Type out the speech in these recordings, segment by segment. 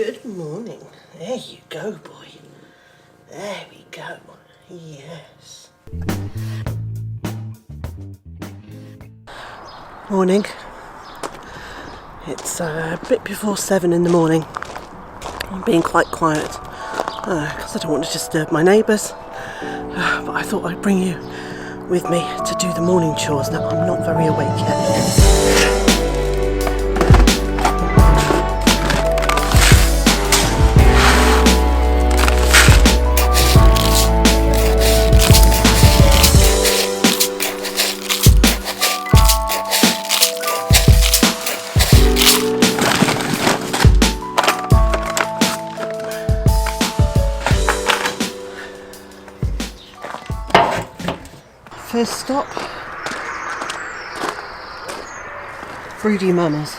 Good morning. There you go, boy. There we go. Yes. Morning. It's a bit before 7 in the morning. I'm being quite quiet because I don't want to disturb my neighbours. But I thought I'd bring you with me to do the morning chores. Now, I'm not very awake yet. First stop, broody mamas.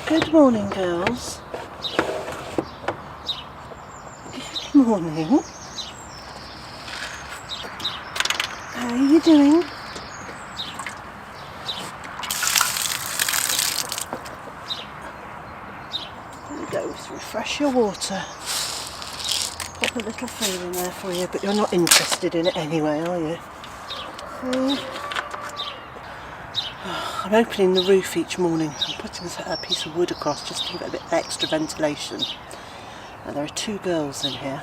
Good morning, girls. Good morning. How are you doing? There we go, let's refresh your water. Pop a little food in there for you, but you're not interested in it anyway, are you? I'm opening the roof each morning. I'm putting a piece of wood across just to give it a bit of extra ventilation. And there are two girls in here.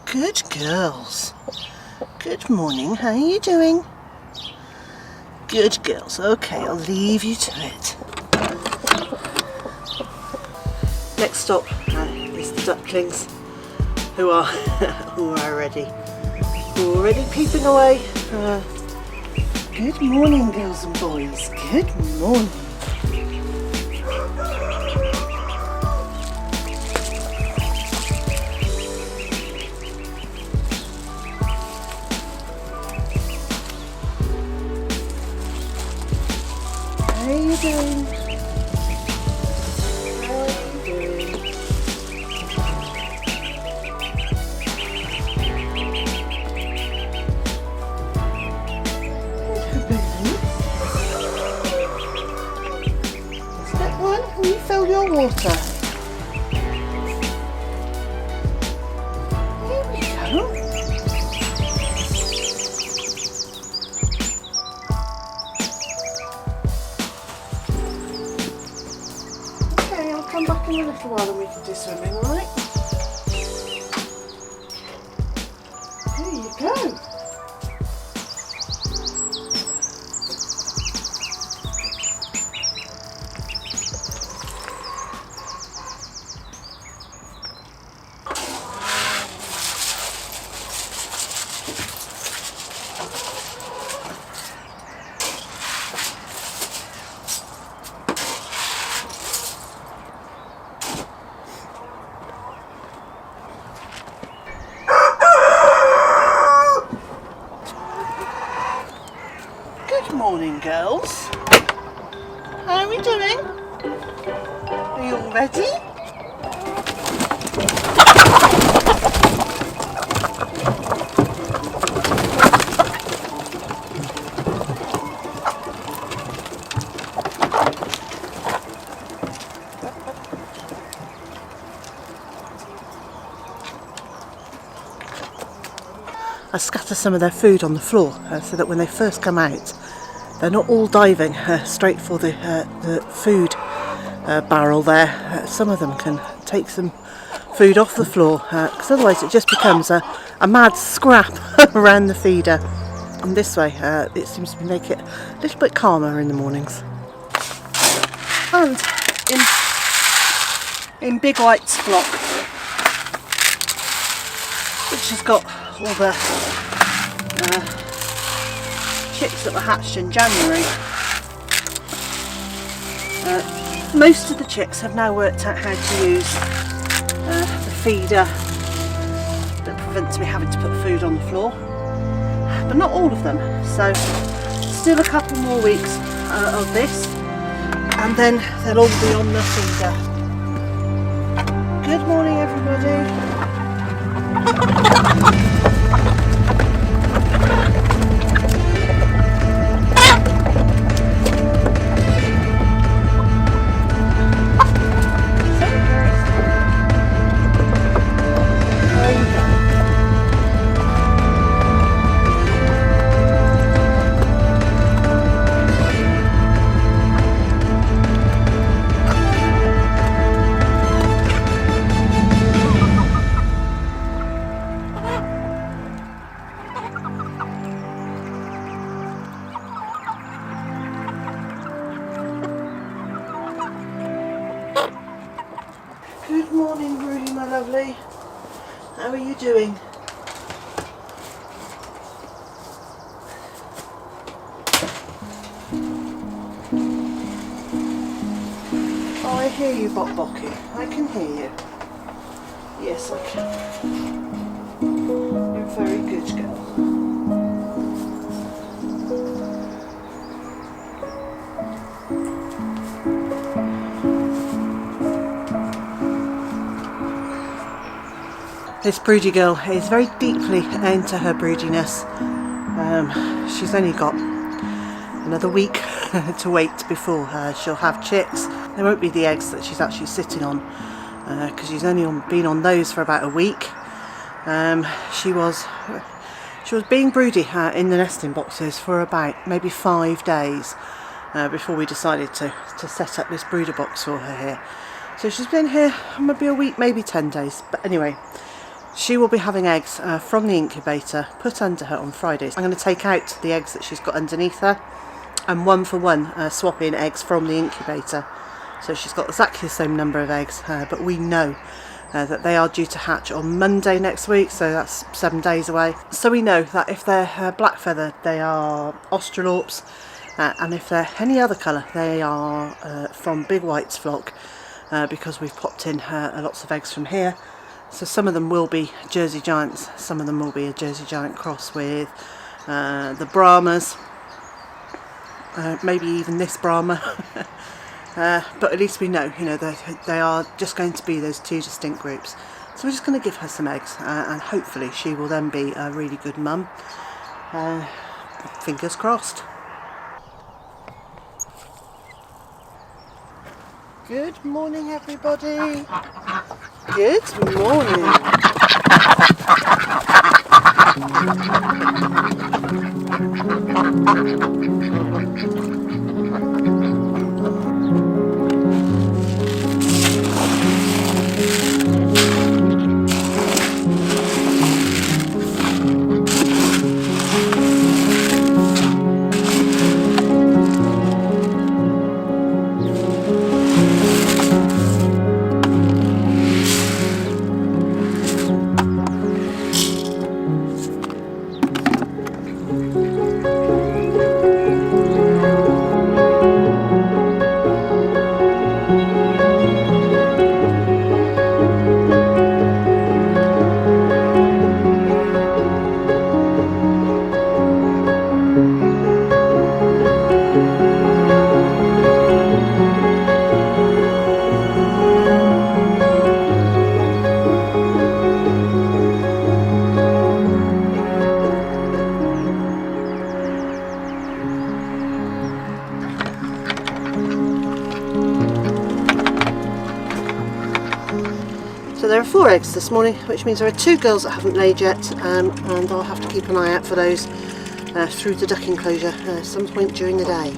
Good girls. Good morning, how are you doing? Good girls. Okay, I'll leave you to it. Next stop is the ducklings, who are already peeping away. Good morning, girls and boys. Good morning. How are you doing? Fill your water. Here we go. Okay, I'll come back in a little while and we can do swimming, alright? Here you go. Good morning, girls. How are we doing? Are you all ready? I scatter some of their food on the floor so that when they first come out, they're not all diving straight for the food barrel there. Some of them can take some food off the floor because otherwise it just becomes a mad scrap around the feeder. And this way it seems to make it a little bit calmer in the mornings. And in Big White's flock, which has got all the chicks that were hatched in January. Most of the chicks have now worked out how to use the feeder that prevents me having to put food on the floor, but not all of them. So still a couple more weeks of this, and then they'll all be on the feeder. Good morning, everybody. lovely. How are you doing? Oh, I hear you bok-bocking. I can hear you. Yes, I can. You're a very good girl. This broody girl is very deeply into her broodiness. She's only got another week to wait before she'll have chicks. There won't be the eggs that she's actually sitting on because she's only been on those for about a week. She was being broody in the nesting boxes for about maybe 5 days before we decided to set up this brooder box for her here. So she's been here maybe a week, maybe 10 days. But anyway, she will be having eggs from the incubator put under her on Fridays. I'm going to take out the eggs that she's got underneath her and one for one swap in eggs from the incubator. So she's got exactly the same number of eggs, but we know that they are due to hatch on Monday next week, so that's 7 days away. So we know that if they're black feather, they are Australorps, and if they're any other colour, they are from Big White's flock, because we've popped in lots of eggs from here. So some of them will be Jersey Giants, some of them will be a Jersey Giant cross with the Brahmas, maybe even this Brahma. But at least we know, they are just going to be those two distinct groups. So we're just going to give her some eggs, and hopefully she will then be a really good mum. Fingers crossed. Good morning, everybody. Good morning. So there are 4 eggs this morning, which means there are 2 girls that haven't laid yet, and I'll have to keep an eye out for those through the duck enclosure at some point during the day.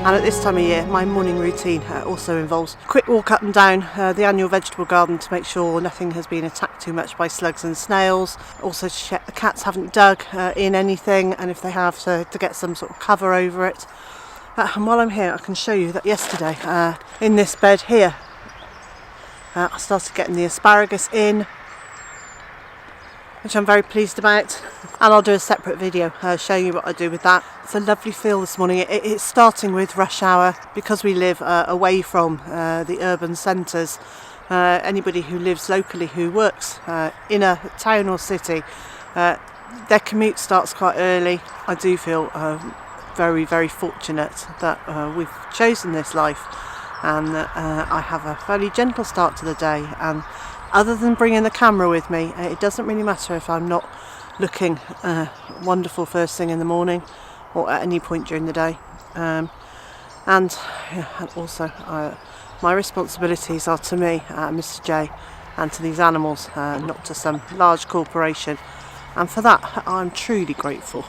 And at this time of year, my morning routine also involves a quick walk up and down the annual vegetable garden to make sure nothing has been attacked too much by slugs and snails. Also to check the cats haven't dug in anything, and if they have, to get some sort of cover over it. And while I'm here, I can show you that yesterday in this bed here, I started getting the asparagus in, which I'm very pleased about, and I'll do a separate video showing you what I do with that. It's a lovely feel this morning. It's starting with rush hour because we live away from the urban centres. Anybody who lives locally, who works in a town or city, their commute starts quite early. I do feel very, very fortunate that we've chosen this life, and that I have a fairly gentle start to the day. And other than bringing the camera with me, it doesn't really matter if I'm not looking wonderful first thing in the morning or at any point during the day. and also my responsibilities are to me, Mr. J, and to these animals, not to some large corporation, and for that I'm truly grateful.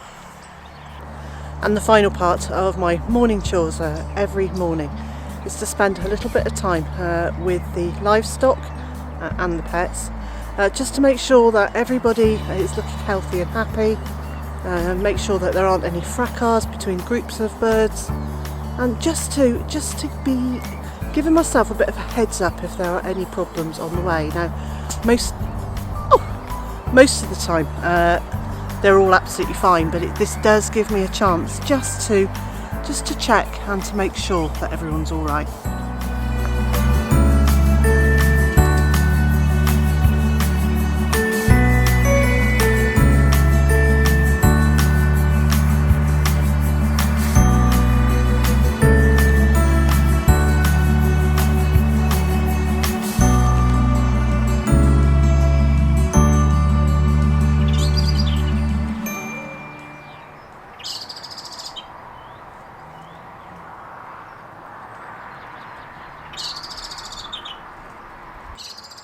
And the final part of my morning chores every morning is to spend a little bit of time with the livestock and the pets, just to make sure that everybody is looking healthy and happy, make sure that there aren't any fracas between groups of birds, and just to be giving myself a bit of a heads up if there are any problems on the way. Now most of the time they're all absolutely fine, but this does give me a chance just to check and to make sure that everyone's all right.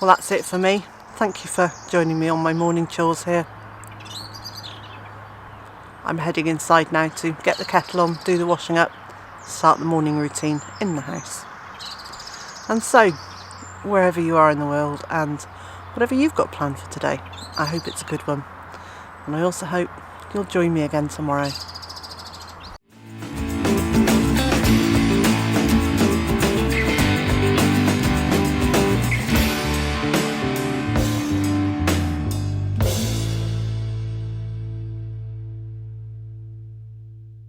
Well, that's it for me. Thank you for joining me on my morning chores here. I'm heading inside now to get the kettle on, do the washing up, start the morning routine in the house. And so, wherever you are in the world and whatever you've got planned for today, I hope it's a good one. And I also hope you'll join me again tomorrow.